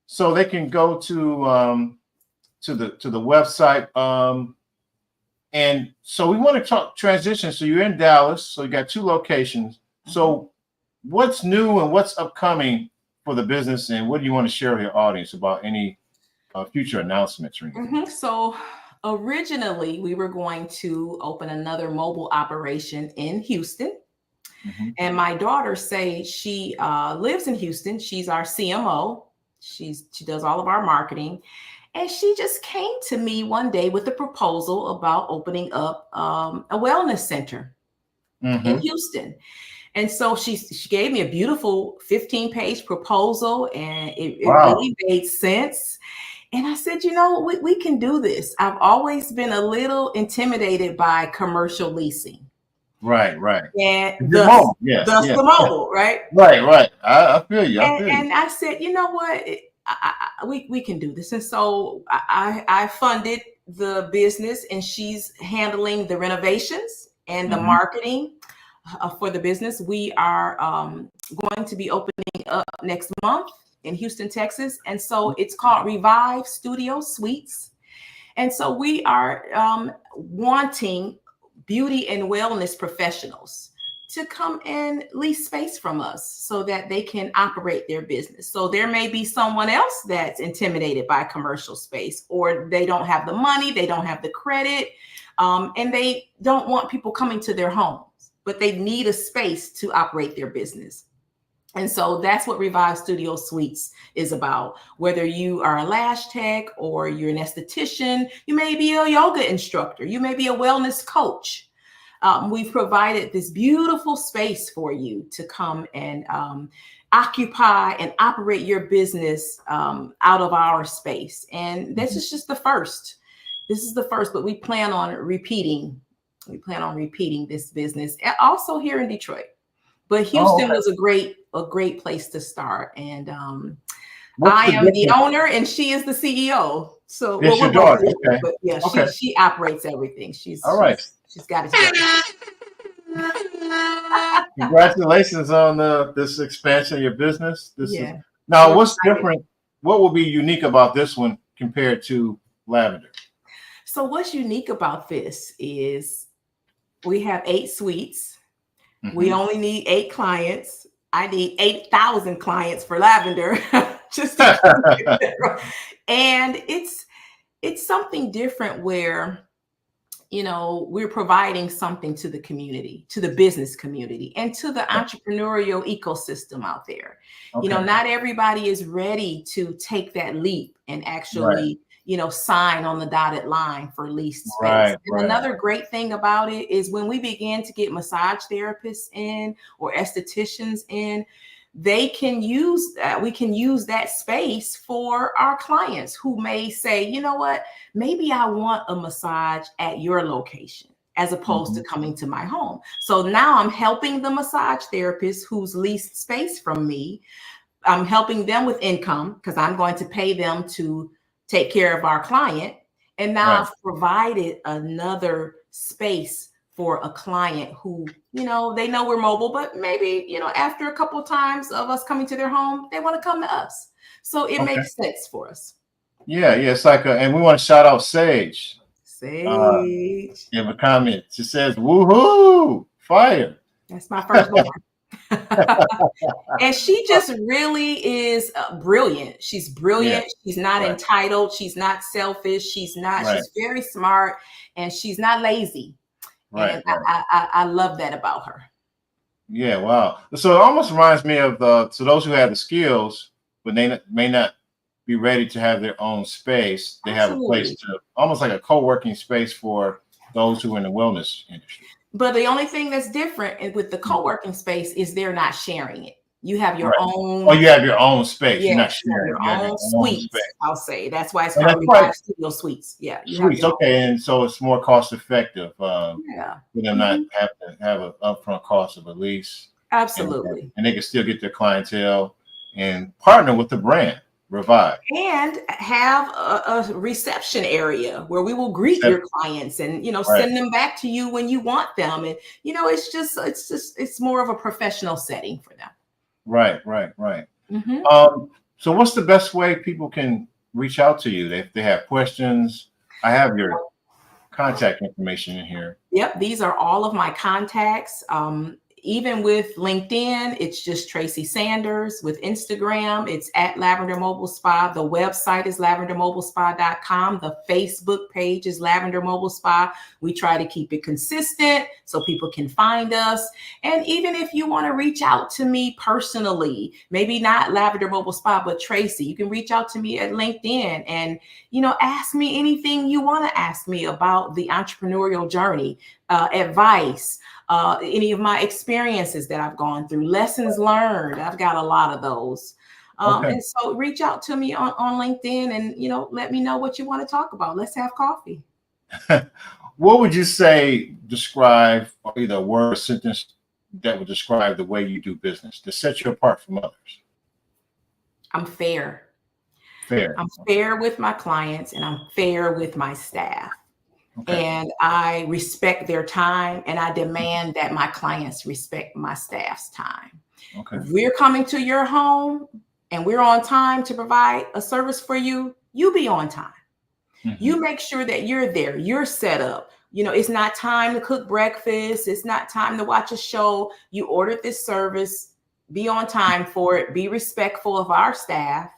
so they can go to the website, and so we want to talk transition. So you're in Dallas, so you got 2 locations. So what's new and what's upcoming for the business, and what do you want to share with your audience about any future announcements or anything? So originally, we were going to open another mobile operation in Houston. And my daughter she lives in Houston. She's our CMO. She does all of our marketing. And she just came to me one day with a proposal about opening up a wellness center in Houston. And so she gave me a beautiful 15-page proposal, and it really made sense. And I said, we can do this. I've always been a little intimidated by commercial leasing. Right. And the mobile, right? Right. I feel you. And I said, you know what? We can do this. And so I funded the business, and she's handling the renovations and the marketing for the business. We are going to be opening up next month in Houston, Texas. And so it's called Revive Studio Suites. And so we are wanting beauty and wellness professionals to come and lease space from us so that they can operate their business. So there may be someone else that's intimidated by commercial space, or they don't have the money, they don't have the credit, and they don't want people coming to their homes, but they need a space to operate their business. And so that's what Revive Studio Suites is about. Whether you are a lash tech or you're an esthetician, you may be a yoga instructor, you may be a wellness coach. We've provided this beautiful space for you to come and occupy and operate your business out of our space. And this is just the first. This is the first, but we plan on repeating. We plan on repeating this business also here in Detroit. But Houston was a great place to start. And I am the owner and she is the CEO. So it's your daughter. Okay. But yeah, she operates everything. She's got it together. Congratulations on this expansion of your business. Now, what's different? What will be unique about this one compared to Lavender? So what's unique about this is we have 8 suites. We only need 8 clients. I need 8,000 clients for Lavender. And it's something different where, we're providing something to the community, to the business community, and to the entrepreneurial ecosystem out there. Okay. Not everybody is ready to take that leap and actually, sign on the dotted line for leased space. And another great thing about it is when we begin to get massage therapists in or estheticians in, we can use that space for our clients who may say, you know what, maybe I want a massage at your location as opposed to coming to my home. So now I'm helping the massage therapist who's leased space from me. I'm helping them with income because I'm going to pay them to take care of our client. And now I've provided another space for a client who, they know we're mobile, but maybe, after a couple of times of us coming to their home, they want to come to us. So it makes sense for us. Yeah. It's like, and we want to shout out Sage. Sage. In a comment, she says, "Woohoo! Fire!" That's my firstborn. And she just really is brilliant. She's brilliant. She's not entitled. She's not selfish. She's very smart, and she's not lazy. And I love that about her. Yeah, wow. So it almost reminds me of so those who have the skills, but they may not be ready to have their own space. They have a place to, almost like a co-working space for those who are in the wellness industry. But the only thing that's different with the co-working space is they're not sharing it. You have your own. Oh, you have your own space. Yeah, you're not sharing your own suites. I'll say that's why it's called studio suites. Yeah, suites. Okay, and so it's more cost effective. For them not have to have an upfront cost of a lease. Absolutely. And they can still get their clientele and partner with the brand. Revive. And have a reception area where we will greet your clients and send them back to you when you want them. And it's more of a professional setting for them. Right. Mm-hmm. So what's the best way people can reach out to you if they have questions? I have your contact information in here. Yep, these are all of my contacts. Even with LinkedIn, it's just Tracey Sanders. With Instagram, it's at Lavender Mobile Spa. The website is lavendermobilespa.com. The Facebook page is Lavender Mobile Spa. We try to keep it consistent so people can find us. And even if you want to reach out to me personally, maybe not Lavender Mobile Spa, but Tracey, you can reach out to me at LinkedIn and, ask me anything you want to ask me about the entrepreneurial journey, advice, any of my experiences that I've gone through, lessons learned. I've got a lot of those. And so reach out to me on LinkedIn and, let me know what you want to talk about. Let's have coffee. What would you say describe either a word or sentence that would describe the way you do business to set you apart from others? I'm fair. Fair. I'm fair with my clients and I'm fair with my staff. And I respect their time and I demand that my clients respect my staff's time. If we're coming to your home and we're on time to provide a service for you, you be on time. Mm-hmm. You make sure that you're there, you're set up. It's not time to cook breakfast. It's not time to watch a show. You ordered this service, be on time for it, be respectful of our staff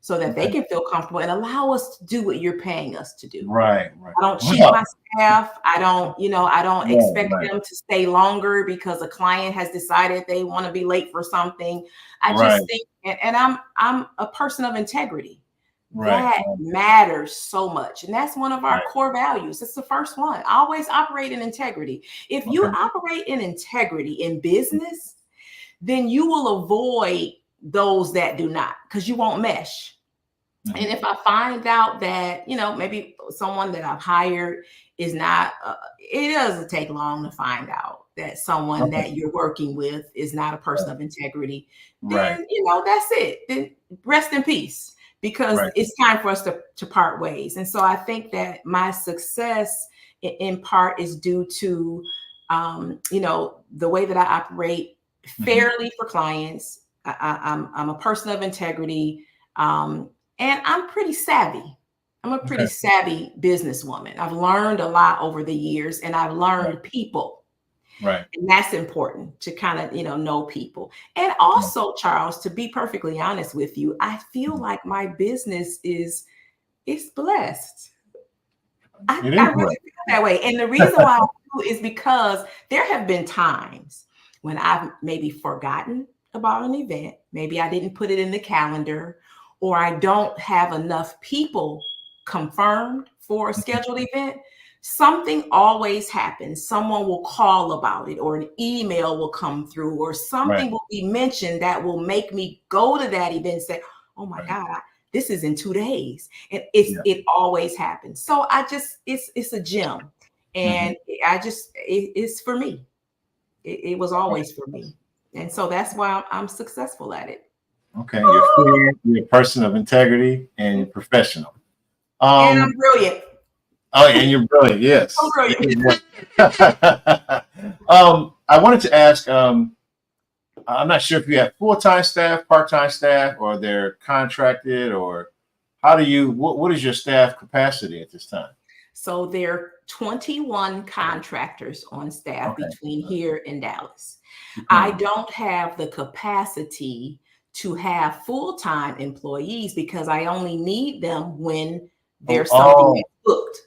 so that they can feel comfortable and allow us to do what you're paying us to do. Right. I don't cheat my staff. I don't expect them to stay longer because a client has decided they want to be late for something. I just think, and I'm a person of integrity. That matters so much. And that's one of our core values. It's the first one. Always operate in integrity. If you operate in integrity in business, then you will avoid those that do not, because you won't mesh. Mm-hmm. And if I find out that, maybe someone that I've hired is not, it doesn't take long to find out that someone that you're working with is not a person of integrity, then, that's it. Then rest in peace, because it's time for us to part ways. And so I think that my success in part is due to, the way that I operate fairly for clients. I'm a person of integrity, and I'm pretty savvy. I'm a pretty savvy businesswoman. I've learned a lot over the years, and I've learned people. Right. And that's important to kind of, know people. And also, Charles, to be perfectly honest with you, I feel like my business is blessed. I really feel that way. And the reason why I do is because there have been times when I've maybe forgotten about an event. Maybe I didn't put it in the calendar, or I don't have enough people confirmed for a scheduled event. Something always happens. Someone will call about it, or an email will come through, or something will be mentioned that will make me go to that event and say, oh my God, this is in 2 days. And it always happens. So it's a gem. And it's for me. It was always for me. And so that's why I'm successful at it. Okay. You're fair, you're a person of integrity, and you're professional. And I'm brilliant. Oh, and you're brilliant. Yes. I'm brilliant. I wanted to ask. I'm not sure if you have full-time staff, part-time staff, or they're contracted, or how do you? What is your staff capacity at this time? So there are 21 contractors on staff between here and Dallas. I don't have the capacity to have full-time employees because I only need them when there's something that's booked.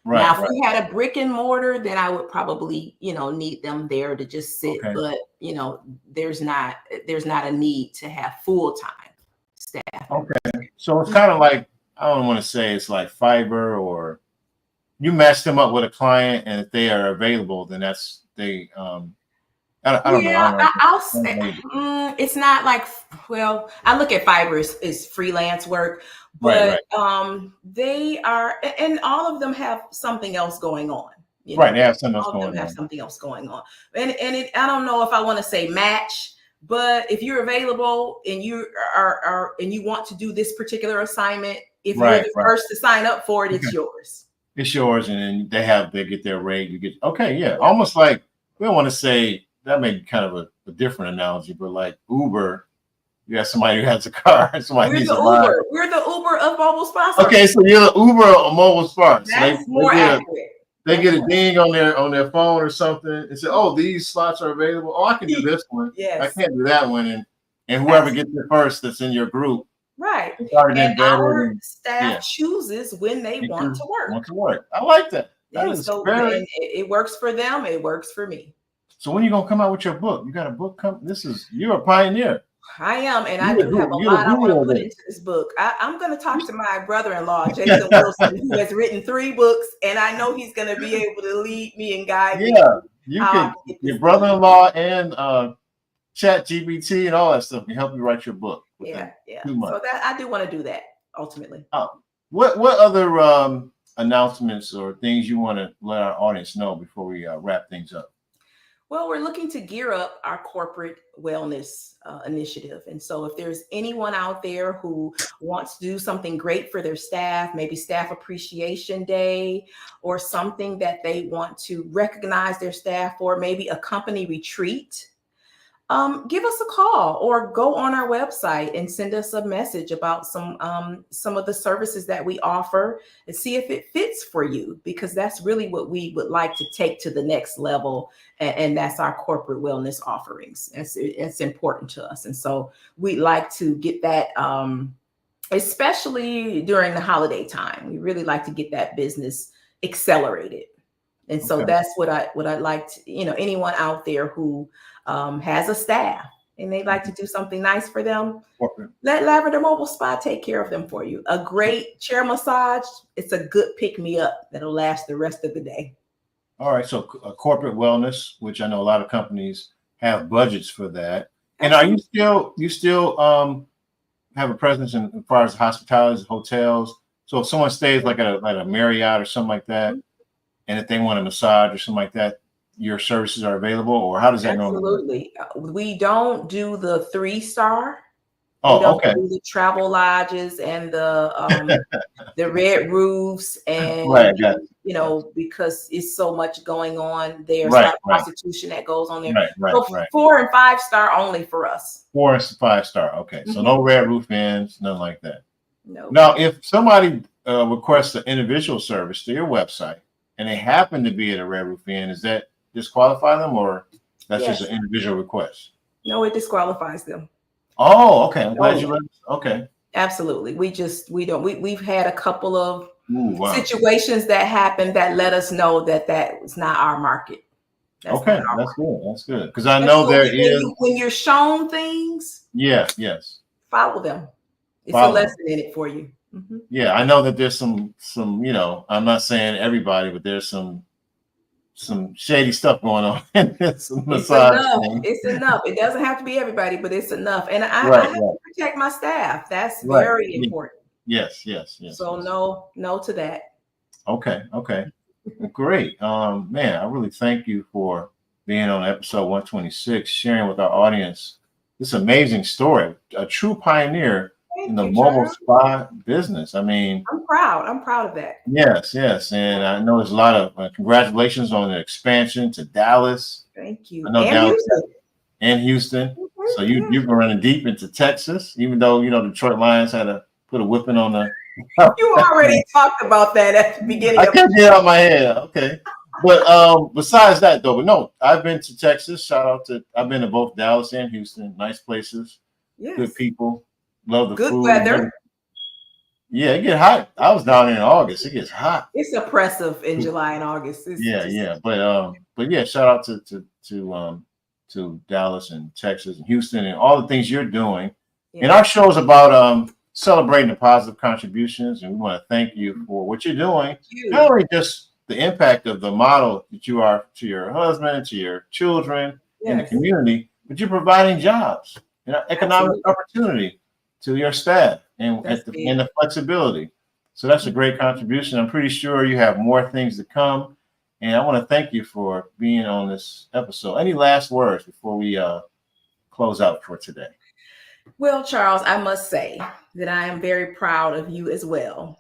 Right, now, if we had a brick and mortar, then I would probably, need them there to just sit. But there's not a need to have full-time staff. Okay, so it's kind of like, I don't want to say it's like Fiverr, or you match them up with a client, and if they are available, then that's they. I don't know. I'll say it's not like, well, I look at Fiverr as freelance work, but they are, and all of them have something else going on. Right, they have something else going on. Have something else going on, and I don't know if I want to say match, but if you're available and you are and you want to do this particular assignment, if you're the first to sign up for it, it's yours. It's yours, and then they get their rate. You get almost like, we don't want to say. That may be kind of a different analogy, but like Uber, you have somebody who has a car. Somebody needs a ride. We're the Uber of mobile sponsors. Okay, so you're the Uber of mobile sponsors. That's more accurate. They get a ding on their phone or something and say, "Oh, these slots are available. Oh, I can do this one. Yes. I can't do that one." And whoever gets there first that's in your group. Right. And our staff chooses when they want to work. I like that. It works for them. It works for me. So when are you gonna come out with your book? You got a book coming? You're a pioneer. I am, and I do have a lot I want to put into this book. I'm going to talk to my brother-in-law, Jason Wilson, who has written 3 books, and I know he's going to be able to lead me and guide me. Yeah, you can. Your brother-in-law and ChatGPT and all that stuff can help you write your book. Yeah. So that I do want to do that ultimately. What other announcements or things you want to let our audience know before we wrap things up? Well, we're looking to gear up our corporate wellness initiative. And so if there's anyone out there who wants to do something great for their staff, maybe Staff Appreciation Day, or something that they want to recognize their staff for, maybe a company retreat, give us a call or go on our website and send us a message about some of the services that we offer and see if it fits for you, because that's really what we would like to take to the next level. And that's our corporate wellness offerings. It's important to us. And so we'd like to get that, especially during the holiday time. We really like to get that business accelerated. And so that's what I'd like to, anyone out there who has a staff and they'd like to do something nice for them, let Lavender Mobile Spa take care of them for you. A great chair massage, it's a good pick-me-up that'll last the rest of the day. All right, so corporate wellness, which I know a lot of companies have budgets for that. And are you still have a presence in as far as hospitalities, hotels? So if someone stays like at a Marriott or something like that, and if they want a massage or something like that, your services are available, or how does that normally work? Absolutely. We don't do the 3-star. Oh, we don't do the travel lodges and the red roofs and because it's so much going on there. It's not prostitution that goes on there. So 4 and 5 star only for us. 4 and 5 star. Okay. So no red roof inns, nothing like that. No. Now, if somebody requests an individual service to your website and they happen to be at a red roof inn, does that disqualify them, or that's just an individual request? No, it disqualifies them. Oh, okay. I'm glad you read this. Okay. Absolutely. We've had a couple of situations that happened that let us know that was not our market. That's good. That's good. Because I know when you're shown things. Yes. Follow them. It's a lesson in it for you. Mm-hmm. Yeah, I know that there's some, I'm not saying everybody, but there's some shady stuff going on in this massage thing. It's enough. It doesn't have to be everybody, but it's enough. And I have to protect my staff. That's very important. Yes. So no to that. Okay. Great. Man, I really thank you for being on episode 126, sharing with our audience this amazing story. A true pioneer in the mobile spa business. I mean, I'm proud. I'm proud of that. Yes. And I know there's a lot of congratulations on the expansion to Dallas. Thank you. I know and Dallas Houston. and Houston. So you've been running deep into Texas, even though, Detroit Lions had to put a whipping on the. You already talked about that at the beginning. I can't get it out of my head. Okay. But besides that, though, but no, I've been to Texas. I've been to both Dallas and Houston. Nice places, good people, love the good food. Weather. Yeah, it gets hot. I was down there in August. It gets hot. It's oppressive in July and August. Yeah. But yeah, shout out to Dallas and Texas and Houston and all the things you're doing. Yeah. And our show is about celebrating the positive contributions, and we want to thank you for what you're doing. Not only just the impact of the model that you are to your husband, to your children, in the community, but you're providing jobs, economic opportunity to your staff and the flexibility. So that's a great contribution. I'm pretty sure you have more things to come. And I want to thank you for being on this episode. Any last words before we close out for today? Well, Charles, I must say that I am very proud of you as well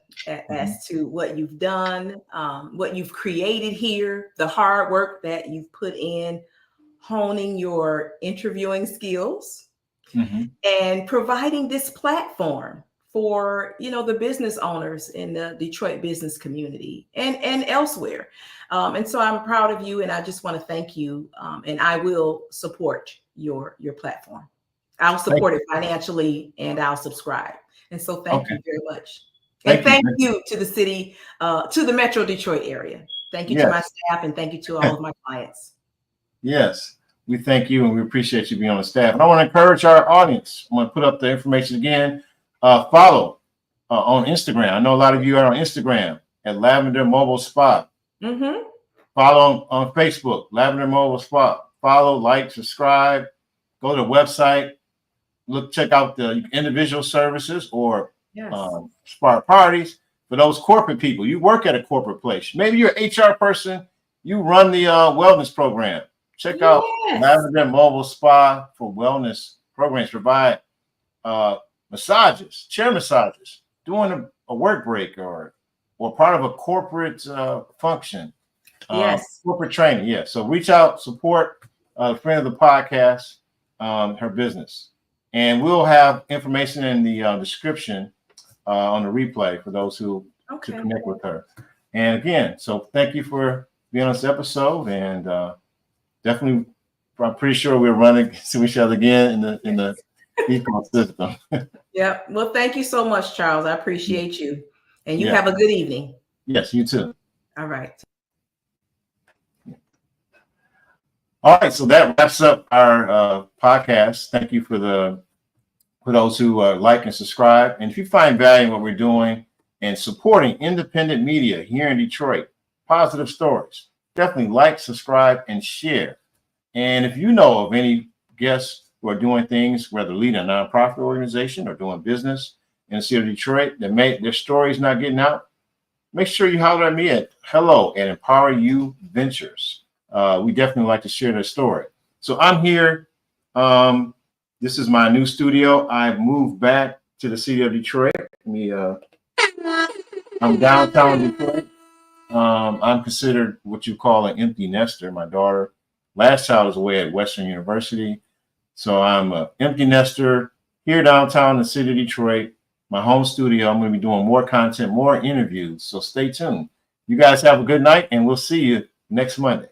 as to what you've done, what you've created here, the hard work that you've put in, honing your interviewing skills, and providing this platform for, the business owners in the Detroit business community and elsewhere. And so I'm proud of you, and I just want to thank you. And I will support your platform. I'll support it financially, and I'll subscribe. And so thank you very much. And thank you to the city, to the Metro Detroit area. Thank you to my staff, and thank you to all of my clients. Yes, we thank you, and we appreciate you being on the staff. And I want to encourage our audience. I'm going to put up the information again. Follow on Instagram. I know a lot of you are on Instagram at Lavender Mobile Spa. Follow on Facebook, Lavender Mobile Spa. Follow, like, subscribe. Go to the website. Check out the individual services or spa parties for those corporate people. You work at a corporate place. Maybe you're an HR person. You run the wellness program. Check out Lavender Mobile Spa for wellness programs. Provide massages, chair massages, doing a work break or part of a corporate function. Corporate training. Yeah. So reach out, support a friend of the podcast, her business. And we'll have information in the description on the replay for those who to connect with her. And again, so thank you for being on this episode. And definitely, I'm pretty sure we're running to each other again in the ecosystem. Yeah. Well, thank you so much, Charles. I appreciate you. And you have a good evening. Yes, you too. All right. All right, so that wraps up our podcast. Thank you for those who like and subscribe. And if you find value in what we're doing and supporting independent media here in Detroit, positive stories, definitely like, subscribe, and share. And if you know of any guests who are doing things, whether leading a nonprofit organization or doing business in the city of Detroit, that their stories not getting out, make sure you holler at me at hello@Empower You Ventures. We definitely like to share their story. So I'm here. This is my new studio. I moved back to the city of Detroit. I'm downtown Detroit. I'm considered what you call an empty nester. My daughter, last child, was away at Western University. So I'm an empty nester here downtown in the city of Detroit, my home studio. I'm going to be doing more content, more interviews. So stay tuned. You guys have a good night, and we'll see you next Monday.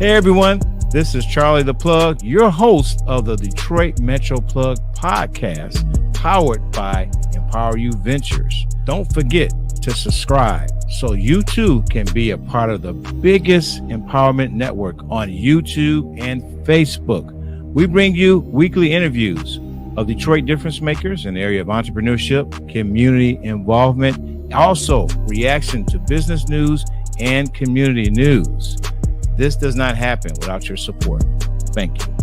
Hey everyone, this is Charlie the Plug, your host of the Detroit Metro Plug podcast, powered by Empower You Ventures. Don't forget to subscribe so you too can be a part of the biggest empowerment network on YouTube and Facebook. We bring you weekly interviews of Detroit difference makers in the area of entrepreneurship, community involvement, also reaction to business news and community news. This does not happen without your support. Thank you.